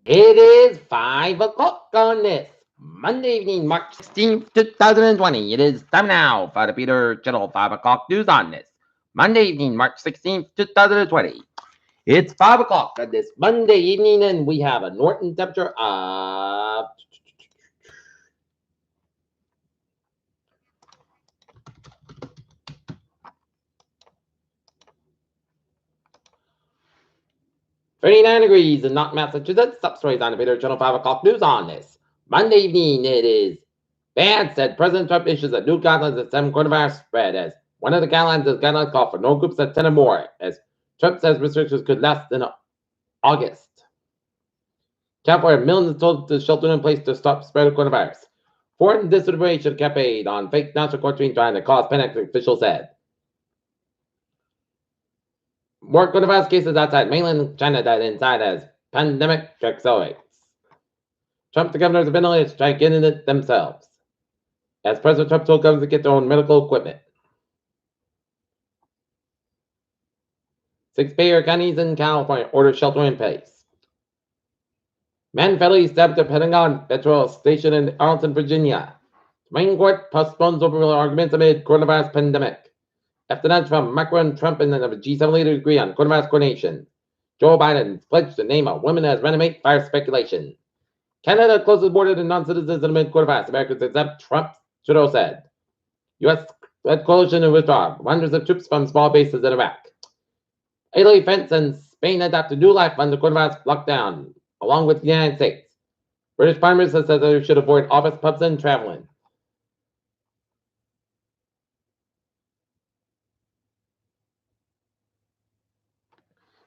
It is 5 o'clock on this Monday evening, March 16th, 2020. It is time now for the Peter Channel 5 o'clock news on this Monday evening, March 16th, 2020. It's 5 o'clock on this Monday evening, and we have a Norton temperature of 39 degrees in Norton, Massachusetts. Top stories on the Peter Channel 5 o'clock news on this Monday evening. It is bad, said President Trump issues a new guidelines that stem coronavirus spread. As one of the guidelines call for no groups of 10 or more, as Trump says restrictions could last in August. California millions told to shelter in place to stop spread of coronavirus. Foreign disinformation campaign on fake national quarantine trying to cause panic, officials said. More coronavirus cases outside mainland China that inside as pandemic accelerates. Trump, the governors of ventilators try getting it themselves. As President Trump told governors to get their own medical equipment. 6 Bay Area counties in California order shelter in place. Man fatally stabbed at Pentagon petrol station in Arlington, Virginia. Supreme Court postpones overall arguments amid coronavirus pandemic. After nudge from Macron, Trump, and the G7 leaders agree on coronavirus coordination. Joe Biden pledged to name a woman as renovate fire speculation. Canada closes border to non-citizens amid coronavirus. Americans exempt Trump, Trudeau said. U.S.-led coalition to withdraw hundreds of troops from small bases in Iraq. Italy, France, and Spain adapt to new life under coronavirus lockdown, along with the United States. British Prime Minister says they should avoid office, pubs, and traveling.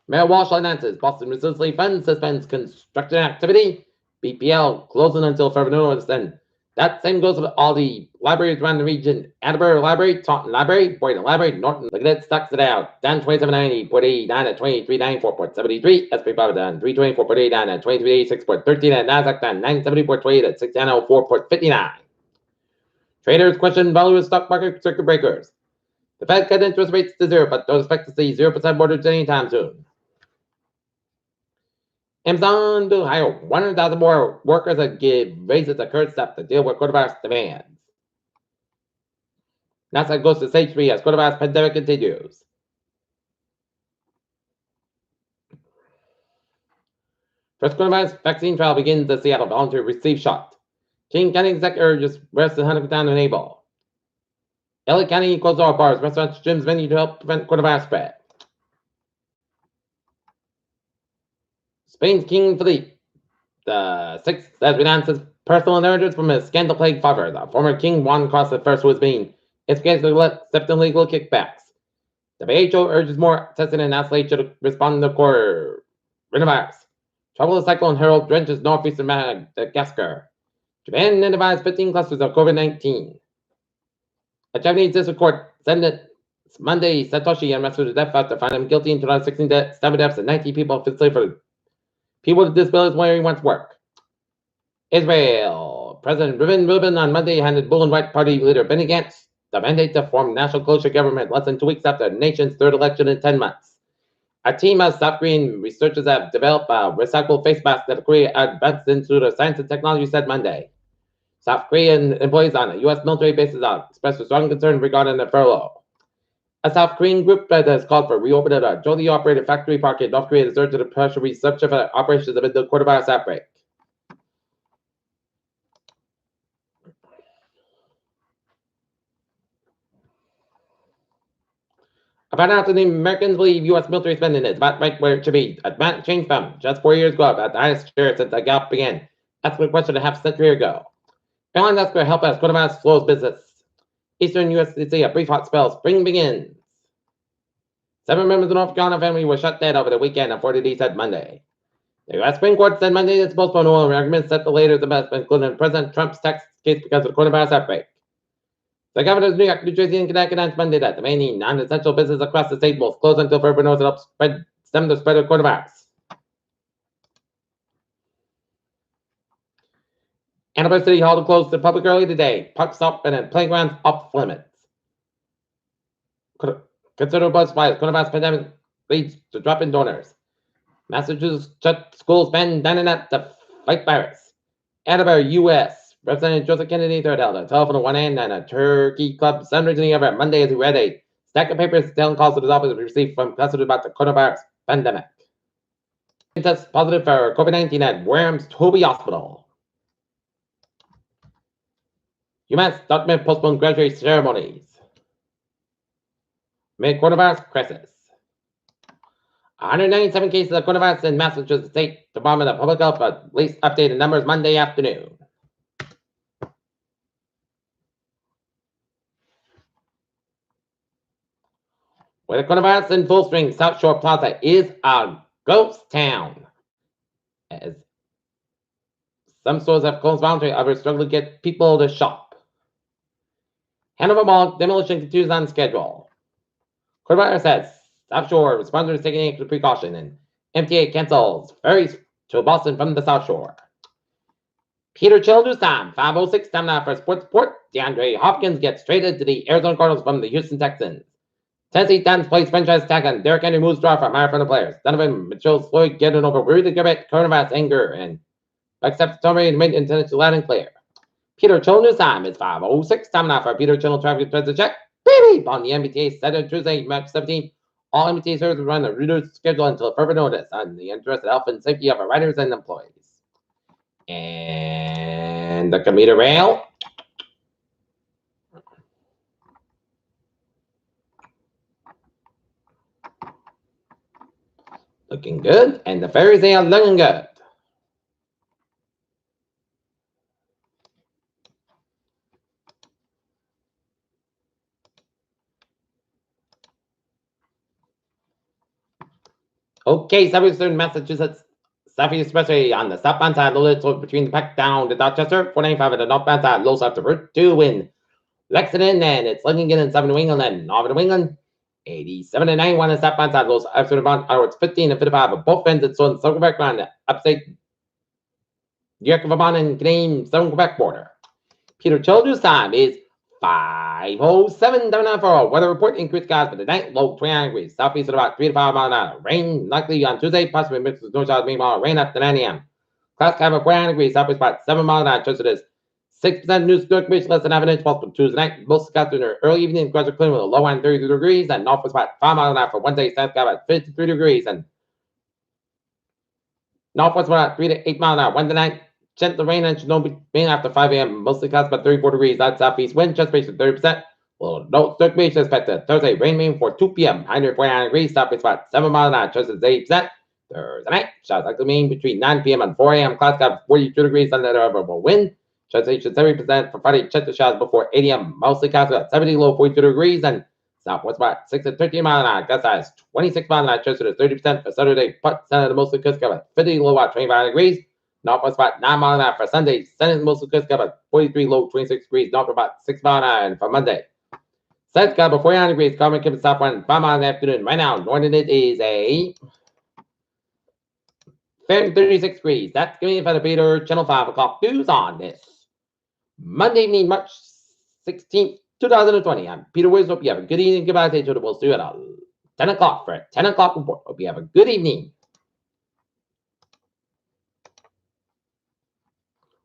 Mayor Walsh announces Boston Resiliency Fund suspends construction activity. BPL closing until further notice. And that same goes with all the libraries around the region. Attleboro Library, Taunton Library, Boynton Library, Norton. Look at that, stocks it out. Down 27.90, down at 23.94.73. SP5 down 324.89 at 23.86.13 at Nasdaq down 970.28 at 6904.59. Traders question value of stock market circuit breakers. The Fed cut interest rates to zero, but don't expect to see 0% mortgage anytime soon. Amazon to hire 100,000 more workers and give raises a current step to deal with coronavirus demands. NASA goes to stage 3 as coronavirus pandemic continues. First coronavirus vaccine trial begins in Seattle. Volunteer receive shot. King County executive urges rest 100% enable. LA County closed all bars, restaurants, gyms, venues to help prevent coronavirus spread. Spain's King Philippe VI has renounced his personal inheritance from his scandal-plagued father. The former king Juan Carlos I was being investigated to accept illegal kickbacks. The WHO urges more testing and isolation to respond to coronavirus. Tropical cyclone Harold drenches northeastern Madagascar. Japan identifies 15 clusters of COVID-19. A Japanese district court sentenced Monday Satoshi Yamamoto to death after finding him guilty in 2016 7 deaths and 19 people physically for people with disabilities where he wants work. Israel. President Reuven on Monday handed Bull and White Party leader Benny Gantz the mandate to form national closure government less than 2 weeks after the nation's third election in 10 months. A team of South Korean researchers have developed a recyclable face mask that Korea advanced into the science and technology said Monday. South Korean employees on a U.S. military bases expressed a strong concern regarding the furlough. A South Korean group that has called for reopening a jointly operated factory park in North Korea has urged the pressure restructure for operations amid the coronavirus outbreak. About half the Americans believe U.S. military spending is about right where it should be. A change from just 4 years ago, about the highest share since the gap began. That's a question a half century ago. Airlines ask for help as coronavirus slows business. Eastern USDC, a brief hot spell. Spring begins. 7 members of the North Carolina family were shot dead over the weekend, authorities said Monday. The U.S. Supreme Court said Monday it's postponed oil arguments set the latest investment, including President Trump's tax case because of the coronavirus outbreak. The governors of New York, New Jersey, and Connecticut announced Monday that the remaining non-essential business across the state will close until further notice to help stem the spread of coronavirus. Annabelle City Hall to close to the public early today. Parks up and playgrounds off limits. Considerable buzz flies. Coronavirus pandemic leads to drop in donors. Massachusetts shut schools ban Dynanet to fight virus. Edinburgh, U.S. Representative Joseph Kennedy III held a telephone at one end and a turkey club center the other Monday as he read a stack of papers telling calls to his office received from customers about the coronavirus pandemic. Test positive for COVID-19 at Wareham's Toby Hospital. UMass document postponed graduation ceremonies. Mid coronavirus crisis. 197 cases of coronavirus in Massachusetts State Department of Public Health released updated numbers Monday afternoon. With the coronavirus in full swing, South Shore Plaza is a ghost town. As some stores have closed voluntary, others struggle to get people to shop. Hanover Mall demolition continues on schedule. Coronavirus has South Shore responders taking extra precaution, and MTA cancels ferries to Boston from the South Shore. Peter Childers time, 5:06 time now for Sports Report. DeAndre Hopkins gets traded to the Arizona Cardinals from the Houston Texans. Tennessee Titans plays franchise tag on Derrick Henry moves draw from higher from the players. Donovan Mitchell Floyd getting over Rudy Gobert, coronavirus anger, and accepts Tommy and made in Tennessee loud and clear. Peter Childers time is 5:06 time now for Peter Childers traffic to check. Beep on the MBTA Saturday, Tuesday, March 17th. All MBTA services run the reduced schedule until further notice on the interest of health and safety of our riders and employees. And the commuter rail. Looking good, and the ferries they are looking good. Okay, Southeastern Massachusetts Southeast Expressway on the southbound side, loaded so between the pack down to Dorchester, 495 at the northbound side, low south to Route 2 in Lexington, and it's Lexington in 7 New England and Northern New England. 87 and 91 on the southbound side, lows after bound hours 15 and 55 at both ends. It's on the Southern Quebec line, the upstate New York, Vermont, and Canadian Southern Quebec border. Peter Childers time is 5:07 down for a weather report. Increased skies for the night, low 29 degrees. Southeast at about 3 to 5 miles an hour. Rain likely on Tuesday, possibly mixed with north south meanwhile rain after 9 a.m. Clouds sky for 49 degrees. Southeast about 7 miles an hour. Chance it is 6% news storage beach, less than half an inch. Possible Tuesday night. Most skies during the early evening. Clouds are clear with a low end 33 degrees. And northwest about 5 miles an hour for Wednesday. South sky about 53 degrees. And northwest about 3 to 8 miles an hour. Wednesday night. Gentle rain and should not be rain after 5 a.m. Mostly clouds about 34 degrees. Out southeast wind, chest base at 30%. Well, no circulation expected Thursday. Rain for 2 p.m. 149 degrees. Southeast about 7 miles an hour. Chest is 80%. Thursday night. Showers likely mean between 9 p.m. and 4 a.m. Clouds got 42 degrees under the variable wind. Chest is 70% for Friday. Check the showers before 8 a.m. Mostly clouds about 70, low 42 degrees. And southwest about 6 to 13 miles an hour. Gust size 26 miles an hour. Chest is 30% for Saturday. But Sunday, mostly coast about 50, low about 25 degrees. Northwest about 9 miles an hour for Sunday. Sunday, mostly coast about 43, low 26 degrees. North about 6 miles an hour for Monday. Sun's got about 49 degrees. Carbon keeps top one 5 miles in the afternoon. Right now, northern it is a 36 degrees. That's going to be for the Peter Channel 5 o'clock news on this Monday evening, March 16th, 2020. I'm Peter Wiggins. Hope you have a good evening. Goodbye. We'll see you at 10 o'clock for a 10 o'clock report. Hope you have a good evening.